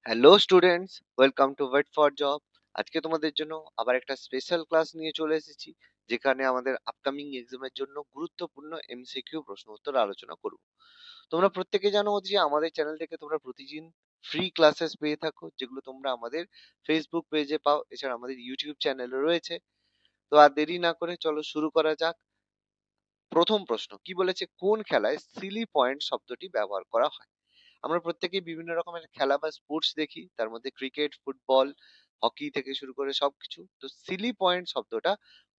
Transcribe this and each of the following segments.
Hello students, welcome to wait for job. আজকে তোমাদের জন্য আবার একটা স্পেশাল ক্লাস নিয়ে চলে এসেছি, যেখানে আমাদের আপকামিং এক্সামের জন্য গুরুত্বপূর্ণ এমসিকিউ প্রশ্ন উত্তর আলোচনা করব। তোমরা প্রত্যেকে জানো যে আমাদের চ্যানেল থেকে তোমরা প্রতিদিন ফ্রি ক্লাসেস পেয়ে থাকো, যেগুলো তোমরা আমাদের ফেসবুক পেজে পাও, এছাড়া আমাদের ইউটিউব চ্যানেলও রয়েছে। তো আর দেরি না করে চলো শুরু করা যাক। প্রথম প্রশ্ন কি বলেছে, কোন খেলায় সিলি পয়েন্ট শব্দটি ব্যবহার করা হয়? আমরা প্রত্যেকেই বিভিন্ন রকমের খেলা বা স্পোর্টস দেখি, তার মধ্যে ক্রিকেট, ফুটবল, হকি থেকে শুরু করে সবকিছু। তো সিলি পয়েন্ট শব্দটা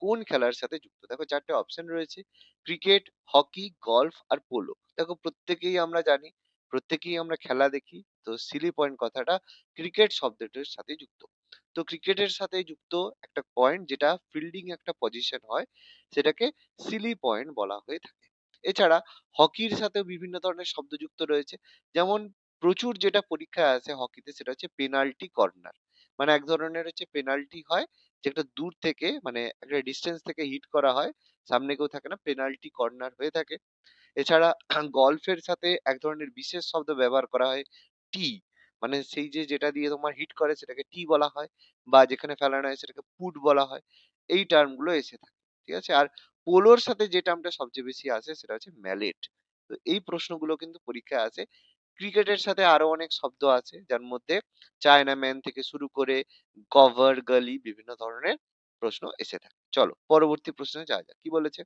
কোন খেলার সাথে যুক্ত? দেখো চারটে অপশন রয়েছে: ক্রিকেট, হকি, গলফ আর পোলো। দেখো প্রত্যেকেই আমরা জানি, প্রত্যেকেই আমরা খেলা দেখি। তো সিলি পয়েন্ট কথাটা ক্রিকেট শব্দটির সাথে যুক্ত। তো ক্রিকেটের সাথে যুক্ত একটা পয়েন্ট, যেটা ফিল্ডিং একটা পজিশন হয়, সেটাকে সিলি পয়েন্ট বলা হয়ে থাকে। এছাড়া হকির সাথেও বিভিন্ন ধরনের শব্দ যুক্ত রয়েছে। যেমন প্রচুর যেটা পরীক্ষায় আসে হকিতে, সেটা হচ্ছে পেনাল্টি কর্নার। মানে এক ধরনের হচ্ছে পেনাল্টি হয়, যেটা দূর থেকে মানে একটা ডিস্টেন্স থেকে হিট করা হয়, সামনে কেউ থাকে না, পেনাল্টি কর্নার হয়ে থাকে। এছাড়া গল্ফের সাথে এক ধরনের বিশেষ শব্দ ব্যবহার করা হয়, টি। মানে সেই যে যেটা দিয়ে তোমার হিট করে সেটাকে টি বলা হয়, বা যেখানে ফেলানো হয় সেটাকে পুট বলা হয়। এই টার্ম গুলো এসে থাকে। ঠিক আছে? আর পোলোর সাথে যে টার্মটা সবচেয়ে বেশি আসে সেটা হচ্ছে ম্যালেট। তো এই প্রশ্নগুলো কিন্তু পরীক্ষায় আসে। ক্রিকেটের সাথে আরো অনেক শব্দ আছে, যার মধ্যে চায়না ম্যান থেকে শুরু করে কভার, গলি, বিভিন্ন ধরনের প্রশ্ন এসে থাকে। চলো পরবর্তী প্রশ্নে যাওয়া যাক। কি বলেছে,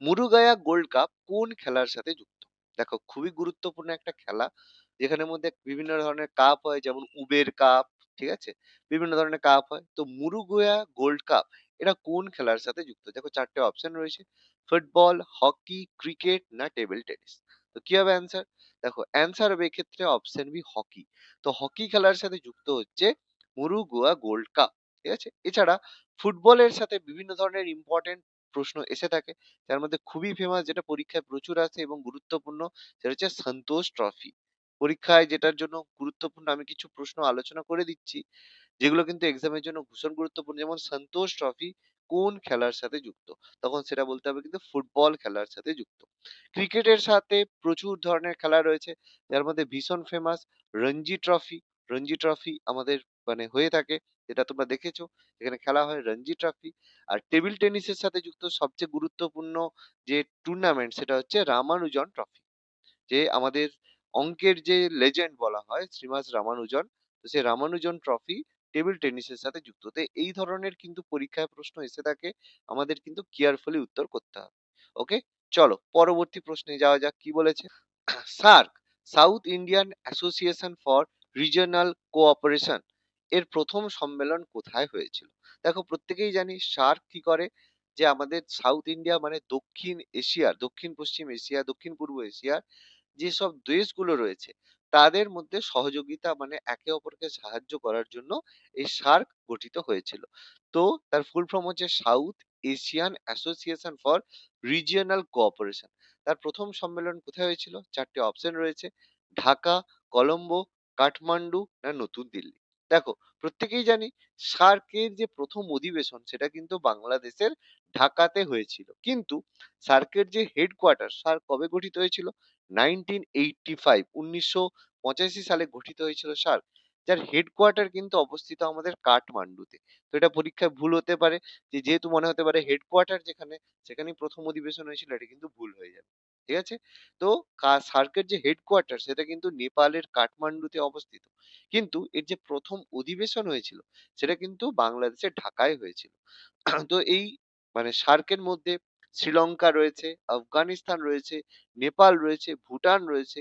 মুরুগায়া গোল্ড কাপ কোন খেলার সাথে যুক্ত? দেখো খুবই গুরুত্বপূর্ণ একটা খেলা, যেখানের মধ্যে বিভিন্ন ধরনের কাপ হয়, যেমন উবের কাপ। ঠিক আছে? বিভিন্ন ধরনের কাপ হয়। তো মুরুগুয়া গোল্ড কাপ এটা কোন খেলার সাথে যুক্ত? দেখো চারটে অপশন রয়েছে: ফুটবল, হকি, ক্রিকেট না টেবিল টেনিস। তো কি হবে অ্যান্সার? দেখো অ্যান্সার হবে এক্ষেত্রে অপশন বি, হকি। তো হকি খেলার সাথে যুক্ত হচ্ছে মুরুগুয়া গোল্ড কাপ। ঠিক আছে? এছাড়া ফুটবলের সাথে বিভিন্ন ধরনের ইম্পর্টেন্ট প্রশ্ন এসে থাকে, যার মধ্যে খুবই ফেমাস, যেটা পরীক্ষায় প্রচুর আসে এবং গুরুত্বপূর্ণ, সেটা হচ্ছে সন্তোষ ট্রফি। পরীক্ষায় যেটার জন্য গুরুত্বপূর্ণ, আমি কিছু প্রশ্ন আলোচনা করে দিচ্ছি, যেগুলো কিন্তু এক্সামের জন্য ভীষণ গুরুত্বপূর্ণ। যেমন সন্তোষ ট্রফি কোন খেলার সাথে যুক্ত? তখন সেটা বলতে হবে কিন্তু ফুটবল খেলার সাথে যুক্ত। ক্রিকেটের সাথে প্রচুর ধরনের খেলা রয়েছে, যার মধ্যে ভীষণ famous Ranji trophy. Ranji trophy আমাদের মানে হয়ে থাকে, যেটা তোমরা দেখেছো, এখানে খেলা হয় রঞ্জি ট্রফি। আর টেবিল টেনিসের সাথে যুক্ত সবচেয়ে গুরুত্বপূর্ণ যে টুর্নামেন্ট, সেটা হচ্ছে রামানুজন ট্রফি। যে আমাদের অঙ্কের যে লেজেন্ড বলা হয় শ্রীনিবাস রামানুজন, তো সেই রামানুজন ট্রফি টেবিল টেনিসের সাথে যুক্ত। তো এই ধরনের কিন্তু পরীক্ষায় প্রশ্ন এসে থাকে, আমাদের কিন্তু কেয়ারফুলি উত্তর করতে হবে। ওকে, চলো পরবর্তী প্রশ্নে যাওয়া যাক। কি বলেছে, SAARC, south Indian association for regional cooperation এর প্রথম সম্মেলন কোথায় হয়েছিল? দেখো প্রত্যেকেই জানি সার্ক কি করে, যে আমাদের সাউথ ইন্ডিয়া মানে দক্ষিণ এশিয়ার, দক্ষিণ পশ্চিম এশিয়া, দক্ষিণ পূর্ব এশিয়ার যেসব দেশগুলো রয়েছে, তাদের মধ্যে সহযোগিতা মানে একে অপরকে সাহায্য করার জন্য এই সার্ক গঠিত হয়েছিল। তো তার ফুল ফর্ম হচ্ছে south Asian association for regional cooperation. তার প্রথম সম্মেলন কোথায় হয়েছিল? চারটে অপশন রয়েছে: ঢাকা, কলম্বো, কাঠমান্ডু না নতুন দিল্লি। দেখো প্রত্যেকেই জানি সার্কের যে প্রথম অধিবেশন সেটা কিন্তু বাংলাদেশের ঢাকাতে হয়েছিল, কিন্তু সার্কের যে হেডকোয়ার্টার, সার্ক কবে গঠিত হয়েছিল? 1985, 1985 সালে গঠিত হয়েছিল সার্ক, যার হেডকোয়ার্টার কিন্তু অবস্থিত আমাদের কাঠমান্ডুতে। তো এটা পরীক্ষায় ভুল হতে পারে, যে যেহেতু মনে হতে পারে হেডকোয়ার্টার যেখানে, সেখানেই প্রথম অধিবেশন হয়েছিল, এটা কিন্তু ভুল হয়ে যাবে। ঠিক আছে? তো সার্কের যে হেডকোয়ার্টার সেটা কিন্তু নেপালের কাঠমান্ডুতে অবস্থিত, কিন্তু এর যে প্রথম অধিবেশন হয়েছিল সেটা কিন্তু বাংলাদেশের ঢাকায় হয়েছিল। তো এই মানে সার্কের মধ্যে শ্রীলঙ্কা রয়েছে, আফগানিস্তান রয়েছে, নেপাল রয়েছে, ভুটান রয়েছে,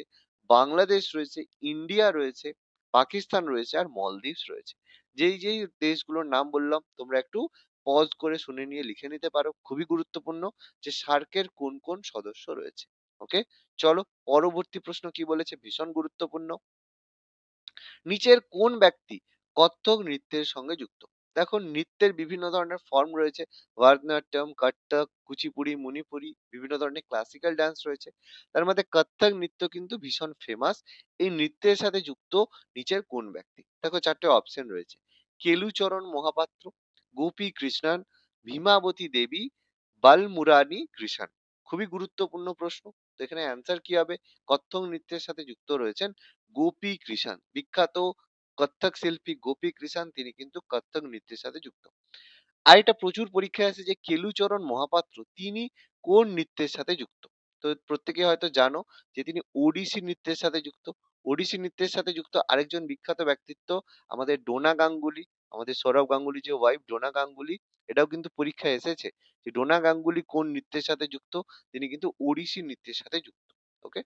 বাংলাদেশ রয়েছে, ইন্ডিয়া রয়েছে, পাকিস্তান রয়েছে আর মলদ্বীপস রয়েছে। যেই যেই দেশগুলোর নাম বললাম, তোমরা একটু পজ করে শুনে নিয়ে লিখে নিতে পারো, খুবই গুরুত্বপূর্ণ, যে সার্কের কোন কোন সদস্য রয়েছে। ওকে, চলো পরবর্তী প্রশ্ন কি বলেছে, ভীষণ গুরুত্বপূর্ণ। নিচের কোন ব্যক্তি কত্থক নৃত্যের সঙ্গে যুক্ত? দেখো নৃত্যের বিভিন্ন ধরনের ফর্ম রয়েছে: ভারতনাট্যম, কত্থক, কুচিপুড়ি, মণিপুরি, বিভিন্ন ধরনের ক্লাসিক্যাল ডান্স রয়েছে। তার মধ্যে কত্থক নৃত্য কিন্তু ভীষণ ফেমাস। এই নৃত্যের সাথে যুক্ত নিচের কোন ব্যক্তি? দেখো চারটে অপশন রয়েছে: কেলুচরণ মহাপাত্র, গোপী কৃষ্ণন, ভীমাবতী দেবী, বালমুরানি কৃষ্ণ। খুবই গুরুত্বপূর্ণ প্রশ্ন। তো এখানে অ্যান্সার কি হবে? কত্থক নৃত্যের সাথে যুক্ত রয়েছেন গোপী কৃষাণ, বিখ্যাত কত্থক শিল্পী গোপী কৃষাণ, তিনি কিন্তু কত্থক নৃত্যের সাথে যুক্ত। আর এটা প্রচুর পরীক্ষায় আসে যে কেলুচরণ মহাপাত্র তিনি কোন নৃত্যের সাথে যুক্ত। তো প্রত্যেকে হয়তো জানো যে তিনি ওড়িশি নৃত্যের সাথে যুক্ত। ওড়িশি নৃত্যের সাথে যুক্ত আরেকজন বিখ্যাত ব্যক্তিত্ব আমাদের ডোনা গাঙ্গুলি, আমাদের সৌরভ গাঙ্গুলি যে ওয়াইফ ডোনা গাঙ্গুলি, এটাও কিন্তু পরীক্ষায় এসেছে যে ডোনা গাঙ্গুলি কোন নৃত্যের সাথে যুক্ত। তিনি কিন্তু ওড়িশি নৃত্যের সাথে যুক্ত। ওকে।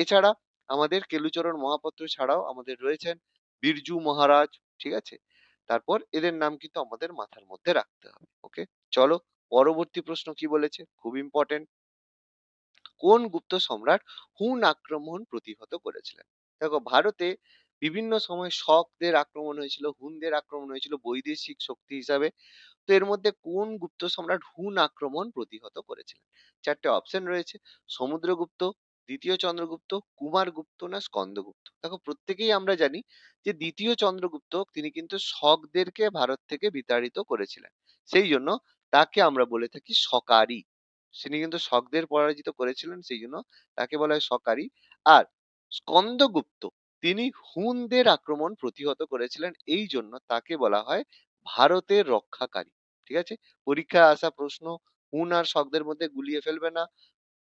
এছাড়া আমাদের কেলুচরণ মহাপাত্র ছাড়াও আমাদের রয়েছেন বিরজু মহারাজ, ঠিক আছে। তারপর এদের নাম কিন্তু আমাদের মাথার মধ্যে রাখতে হবে। ওকে। চলো, পরবর্তী প্রশ্ন কি বলেছে, খুব ইম্পর্টেন্ট। কোন গুপ্ত সম্রাট হুন আক্রমণ প্রতিহত করেছিলেন? দেখো, ভারতে বিভিন্ন সময় শকদের আক্রমণ হয়েছিল, হুনদের আক্রমণ হয়েছিল বৈদেশিক শক্তি হিসাবে। তো এর মধ্যে কোন গুপ্ত সম্রাট হুন আক্রমণ প্রতিহত করেছিলেন? চারটে অপশন রয়েছে: সমুদ্রগুপ্ত, দ্বিতীয় চন্দ্রগুপ্ত, কুমারগুপ্ত না স্কন্দগুপ্ত। দেখো, প্রত্যেকেই আমরা জানি যে দ্বিতীয় চন্দ্রগুপ্ত তিনি কিন্তু শকদেরকে ভারত থেকে বিতাড়িত করেছিলেন, সেই জন্য তাকে আমরা বলে থাকি শকারি। তিনি কিন্তু শকদের পরাজিত করেছিলেন, সেই জন্য তাকে বলা হয় শকারি। আর স্কন্দগুপ্ত তিনি হুনদের আক্রমণ প্রতিহত করেছিলেন, এই জন্য তাকে বলা হয় ভারতের রক্ষাকারী। ঠিক আছে। পরীক্ষায় আসা প্রশ্ন হুন আর শকদের মধ্যে গুলিয়ে ফেলবে না।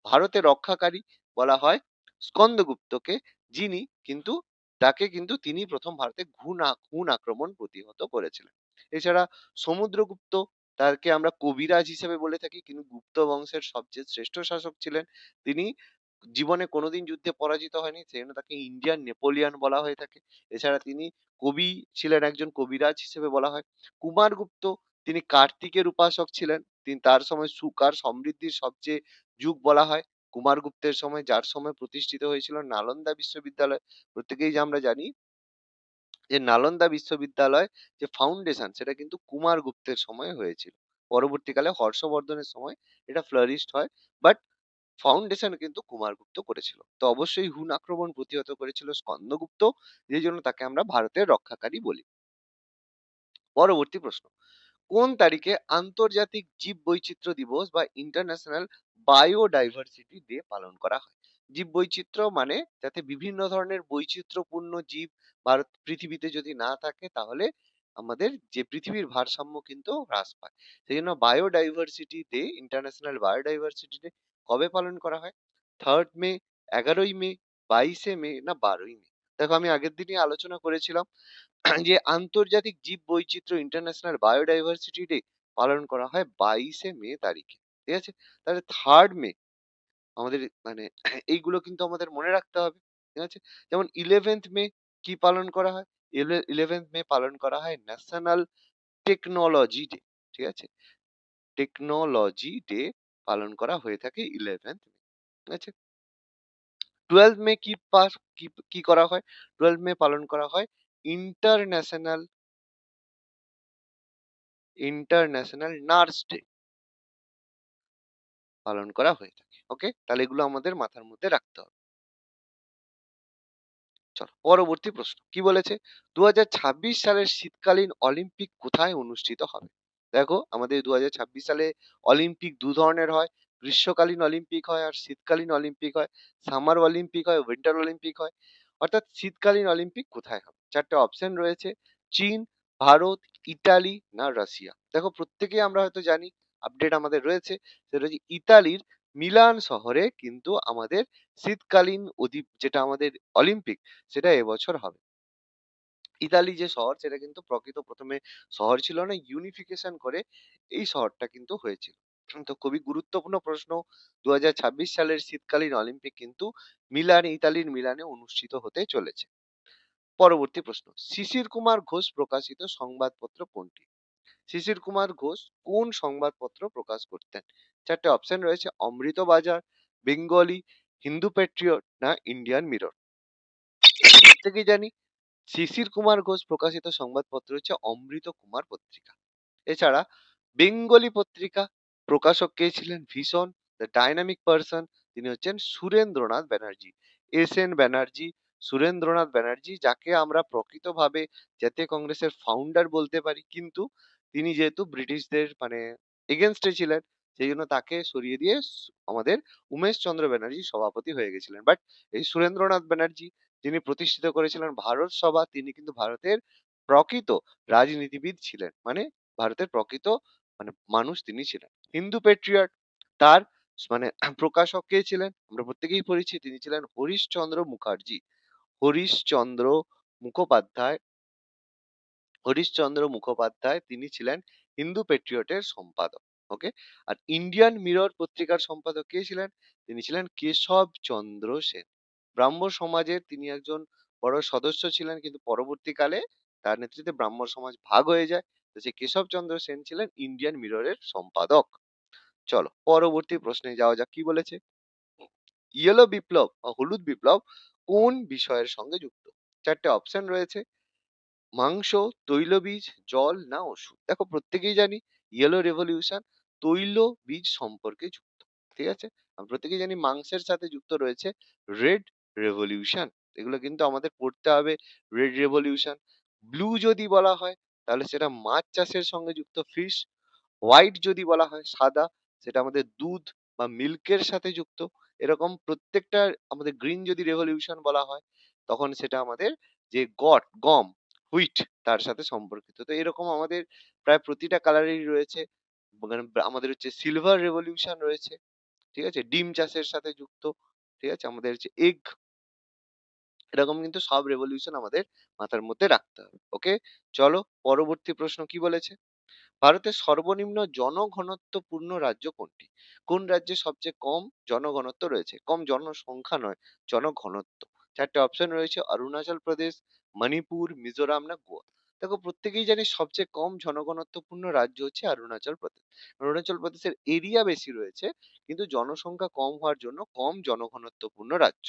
ভারতের রক্ষাকারী বলা হয় স্কন্দগুপ্তকে, যিনি কিন্তু তাকে কিন্তু তিনি প্রথম ভারতে হুন আক্রমণ প্রতিহত করেছিলেন। এছাড়া সমুদ্রগুপ্ত, তাকে আমরা কবিরাজ হিসেবে বলে থাকি, কিন্তু গুপ্ত বংশের সবচেয়ে শ্রেষ্ঠ শাসক ছিলেন। তিনি জীবনে কোনোদিন যুদ্ধে পরাজিত হয়নি, সেই জন্য তাকে ইন্ডিয়ান নেপোলিয়ান বলা হয়ে থাকে। এছাড়া তিনি কবি ছিলেন, একজন কবিরাজ হিসেবে বলা হয়। কুমারগুপ্ত, তিনি কার্তিকের উপাসক ছিলেন। তিনি তার সময় সুখ আর সমৃদ্ধির সবচেয়ে যুগ বলা হয় কুমারগুপ্তের সময়, যার সময় প্রতিষ্ঠিত হয়েছিল নালন্দা বিশ্ববিদ্যালয়। প্রত্যেকেই যে আমরা জানি যে নালন্দা বিশ্ববিদ্যালয় যে ফাউন্ডেশন, সেটা কিন্তু কুমারগুপ্তের সময় হয়েছিল। পরবর্তীকালে হর্ষবর্ধনের সময় এটা ফ্লারিশড হয়, বাট ফাউন্ডেশন কিন্তু কুমারগুপ্ত করেছিল। তো অবশ্যই হুন আক্রমণ প্রতিহত করেছিল স্কন্দগুপ্ত, যেই জন্য তাকে আমরা ভারতের রক্ষাকারী বলি। পরবর্তী প্রশ্ন, কোন তারিখে আন্তর্জাতিক জীব বৈচিত্র্য দিবস বা ইন্টারন্যাশনাল বায়োডাইভার্সিটি ডে পালন করা হয়? জীব বৈচিত্র্য মানে যাতে বিভিন্ন ধরনের বৈচিত্র্যপূর্ণ জীব ভারত পৃথিবীতে যদি না থাকে, তাহলে আমাদের যে পৃথিবীর ভারসাম্য কিন্তু হ্রাস পায়। সেই জন্য biodiversity day, international biodiversity day কবে পালন করা হয়? 3 মে, 11ই মে, 22 মে না 12ই মে? দেখো, আমি আগের দিনই আলোচনা করেছিলাম যে আন্তর্জাতিক জীব বৈচিত্র্য ইন্টারন্যাশনাল বায়োডাইভার্সিটি ডে পালন করা হয় 22 মে তারিখে। ঠিক আছে। তাহলে 3 মে আমাদের মানে এইগুলো কিন্তু আমাদের মনে রাখতে হবে। ঠিক আছে। যেমন 11th মে কি পালন করা হয়? 11th মে পালন করা হয় ন্যাশনাল টেকনোলজি ডে। ঠিক আছে। টেকনোলজি ডে পালন করা হয়ে থাকে 11th মে। ঠিক আছে। 12th মে কি করা হয়? 12th মে পালন করা হয় ইন্টারন্যাশনাল ইন্টারন্যাশনাল নার্স ডে পালন করা হয়ে থাকে। ওকে, তাহলে এগুলো আমাদের মাথার মধ্যে রাখতে হবে। চলো, পরবর্তী প্রশ্ন কি বলেছে, 2026 সালের শীতকালীন অলিম্পিক কোথায় অনুষ্ঠিত হবে? দেখো, আমাদের 2026 সালে অলিম্পিক দু ধরনের হয়, গ্রীষ্মকালীন অলিম্পিক হয় আর শীতকালীন অলিম্পিক হয়। সামার অলিম্পিক হয়, উইন্টার অলিম্পিক হয়। অর্থাৎ শীতকালীন অলিম্পিক কোথায় হবে? চারটে অপশন রয়েছে: চীন, ভারত, ইতালি না রাশিয়া। দেখো, প্রত্যেকেই আমরা হয়তো জানি, আপডেট আমাদের রয়েছে, সেটা হচ্ছে ইতালির মিলান শহরে কিন্তু আমাদের শীতকালীন যেটা আমাদের অলিম্পিক, সেটা এবছর হবে। ইতালি যে শহর, সেটা কিন্তু প্রকৃত প্রথমে শহর ছিল না, ইউনিফিকেশন করে এই শহরটা কিন্তু হয়েছিল। তো খুবই গুরুত্বপূর্ণ প্রশ্ন, 2026 সালের শীতকালীন অলিম্পিক কিন্তু ইতালির মিলানে অনুষ্ঠিত হতে চলেছে। পরবর্তী প্রশ্ন, শিশির কুমার ঘোষ প্রকাশিত সংবাদপত্র কোনটি? শিশির কুমার ঘোষ কোন সংবাদপত্র প্রকাশ করতেন? চারটে অপশন রয়েছে: অমৃত বাজার, বেঙ্গলি, হিন্দু প্যাট্রিয়ট না ইন্ডিয়ান মিরর। প্রত্যেকেই জানি শিশির কুমার ঘোষ প্রকাশিত সংবাদপত্র হচ্ছে অমৃত কুমার পত্রিকা। এছাড়া বেঙ্গলি পত্রিকা প্রকাশক কে ছিলেন? ভীষণ দ্য ডাইনামিক পার্সন, তিনি হচ্ছেন সুরেন্দ্রনাথ ব্যানার্জি। ব্যানার্জি, সুরেন্দ্রনাথ ব্যানার্জি, যাকে আমরা প্রকৃতভাবে জাতীয় কংগ্রেসের ফাউন্ডার বলতে পারি, কিন্তু তিনি যেহেতু ব্রিটিশদের মানে এগেনস্টে ছিলেন, সেই জন্য তাকে সরিয়ে দিয়ে আমাদের উমেশ চন্দ্র ব্যানার্জি সভাপতি হয়ে গেছিলেন। বাট এই সুরেন্দ্রনাথ ব্যানার্জি যিনি প্রতিষ্ঠিত করেছিলেন ভারত সভা, তিনি কিন্তু ভারতের প্রকৃত রাজনীতিবিদ ছিলেন, মানে ভারতের প্রকৃত মানে মানুষ তিনি ছিলেন। হিন্দু পেট্রিয়ট, তার মানে প্রকাশক কে ছিলেন আমরা প্রত্যেকেই পড়েছি, তিনি ছিলেন হরিশচন্দ্র মুখার্জি। হরিশচন্দ্র মুখোপাধ্যায়, হরিশচন্দ্র মুখোপাধ্যায় তিনি ছিলেন হিন্দু পেট্রিয়টের সম্পাদক। ওকে। আর ইন্ডিয়ান মিরর পত্রিকার সম্পাদক কে ছিলেন? তিনি ছিলেন কেশব চন্দ্র সেন। ব্রাহ্ম সমাজের তিনি একজন বড় সদস্য ছিলেন, কিন্তু পরবর্তীকালে তার নেতৃত্বে ব্রাহ্ম সমাজ ভাগ হয়ে যায়। তো সেই কেশব চন্দ্র সেন ছিলেন ইন্ডিয়ান মিররের সম্পাদক। চলো পরবর্তী প্রশ্নে যাওয়া যাক, কি বলেছে। ইয়েলো বিপ্লব বা হলুদ বিপ্লব কোন বিষয়ের সঙ্গে যুক্ত? চারটে অপশন রয়েছে, মাংস, তৈলবীজ, জল না ওষুধ। দেখো প্রত্যেকেই জানি ইয়েলো রেভলিউশন তৈল বীজ সম্পর্কে যুক্ত। ঠিক আছে, আমরা প্রত্যেকেই জানি মাংসের সাথে যুক্ত রয়েছে রেড রেভলিউশন। এগুলো কিন্তু আমাদের পড়তে হবে। Red revolution. ব্লু যদি বলা হয় তাহলে সেটা মাছ চাষের সঙ্গে যুক্ত, ফিশ। হোয়াইট যদি বলা হয় সাদা, সেটা আমাদের দুধ বা মিল্কের সাথে যুক্ত। এরকম প্রত্যেকটা আমাদের গ্রিন যদি রেভলিউশন বলা হয় তখন সেটা আমাদের যে গম, হুইট, তার সাথে সম্পর্কিত। তো এরকম আমাদের প্রায় প্রতিটা কালারেরই রয়েছে। মানে আমাদের হচ্ছে সিলভার রেভলিউশন রয়েছে, ঠিক আছে, ডিম চাষের সাথে যুক্ত। ঠিক আছে, আমাদের হচ্ছে এগ। এরকম কিন্তু সব রেভলিউশন আমাদের মাথার মধ্যে রাখতে হবে। ওকে, চলো পরবর্তী প্রশ্ন কি বলেছে। ভারতের সর্বনিম্ন জনঘনত্বপূর্ণ রাজ্য কোনটি? কোন রাজ্যে সবচেয়ে কম জনঘনত্ব রয়েছে? কম জনসংখ্যা নয়, জনঘনত্ব। চারটে অপশন রয়েছে, অরুণাচল প্রদেশ, মণিপুর, মিজোরাম না গোয়া। দেখো প্রত্যেকেই জানি সবচেয়ে কম জনঘনত্বপূর্ণ রাজ্য হচ্ছে অরুণাচল প্রদেশ। অরুণাচল প্রদেশের এরিয়া বেশি রয়েছে, কিন্তু জনসংখ্যা কম হওয়ার জন্য কম জনঘনত্বপূর্ণ রাজ্য।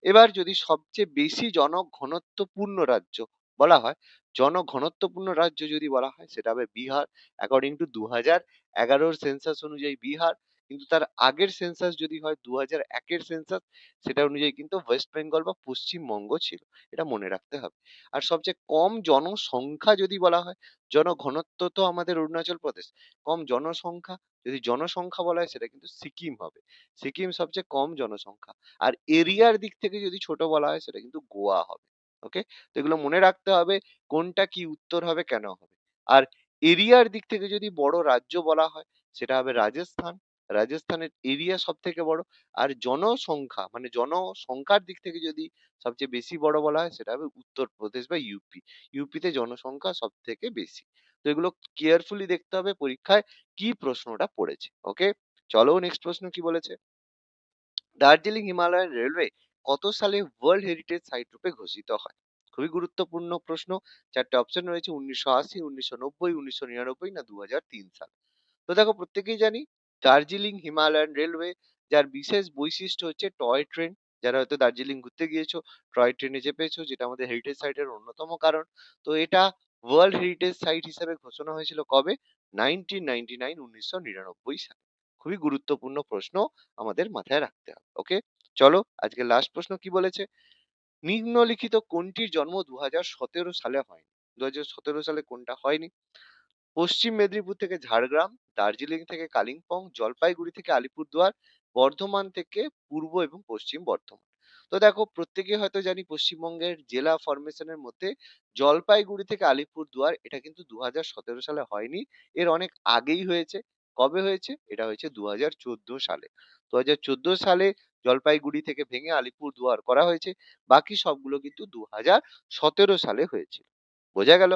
এবার যদি সবচেয়ে বেশি জনঘনত্বপূর্ণ রাজ্য বলা হয়, জনঘনত্বপূর্ণ রাজ্য যদি বলা হয় সেটা হবে বিহার। অ্যাকর্ডিং টু 2011 সেন্সাস অনুযায়ী বিহার। কিন্তু তার আগের সেন্সাস যদি হয় 2001 সেন্সাস, সেটা অনুযায়ী কিন্তু ওয়েস্ট বেঙ্গল বা পশ্চিমবঙ্গ ছিল। এটা মনে রাখতে হবে। আর সবচেয়ে কম জনসংখ্যা যদি বলা হয়, জনঘনত্ব তো আমাদের অরুণাচল প্রদেশ, কম জনসংখ্যা যদি জনসংখ্যা বলা হয় সেটা কিন্তু সিকিম হবে। সিকিম সবচেয়ে কম জনসংখ্যা। আর এরিয়ার দিক থেকে যদি ছোট বলা হয় সেটা কিন্তু গোয়া হবে। ওকে, তো এগুলো মনে রাখতে হবে কোনটা কি উত্তর হবে, কেন হবে। আর এরিয়ার দিক থেকে যদি বড় রাজ্য বলা হয় সেটা হবে রাজস্থান। রাজস্থানের এরিয়া সব থেকে বড়। আর জনসংখ্যা মানে জনসংখ্যার দিক থেকে যদি সবচেয়ে বেশি বড় বলা হয় সেটা হবে উত্তরপ্রদেশ বা ইউপি। ইউপিতে জনসংখ্যা সব থেকে বেশি। তো এগুলো কেয়ারফুলি দেখতে হবে পরীক্ষায় কি প্রশ্নটা পড়েছে। ওকে, চলো নেক্সট প্রশ্ন কি বলেছে। দার্জিলিং হিমালয়ান রেলওয়ে কত সালে ওয়ার্ল্ড হেরিটেজ সাইট রূপে ঘোষিত হয়? খুবই গুরুত্বপূর্ণ প্রশ্ন। চারটে অপশন রয়েছে, 1980, 1990, 1999 না 2003 সাল। তো দেখো প্রত্যেকেই জানি দার্জিলিং হিমালয়ান রেলওয়ে, যার বিশেষ বৈশিষ্ট্য হচ্ছে টয় ট্রেন। যারা হয়তো দার্জিলিং ঘুরতে গিয়েছো, টয় ট্রেনে চেপেছো, যেটা আমাদের হেরিটেজ সাইটের অন্যতম কারণ। তো এটা ওয়ার্ল্ড হেরিটেজ সাইট হিসেবে ঘোষণা হয়েছিল কবে? 1999, 1999 সালে। খুবই গুরুত্বপূর্ণ প্রশ্ন, আমাদের মাথায় রাখতে হবে। ওকে, চলো আজকে লাস্ট প্রশ্ন কি বলেছে। নিম্নলিখিত কোনটির জন্ম 2017 সালে হয়নি? 2017 সালে কোনটা হয়নি? পশ্চিম মেদিনীপুর থেকে ঝাড়গ্রাম, দার্জিলিং থেকে কালিম্পং, জলপাইগুড়ি থেকে আলিপুরদুয়ার, বর্ধমান থেকে পূর্ব এবং পশ্চিম বর্ধমান। তো দেখো প্রত্যেকে হয়তো জানি পশ্চিমবঙ্গের জেলা ফরমেশনের মধ্যে জলপাইগুড়ি থেকে আলিপুরদুয়ার এটা কিন্তু 2017 সালে হয়নি, এর অনেক আগেই হয়েছে। কবে হয়েছে? এটা হয়েছে 2014 সালে। 2014 সালে জলপাইগুড়ি থেকে ভেঙে আলিপুরদুয়ার করা হয়েছে। বাকি সবগুলো কিন্তু 2017 সালে হয়েছিল। বোঝা গেল?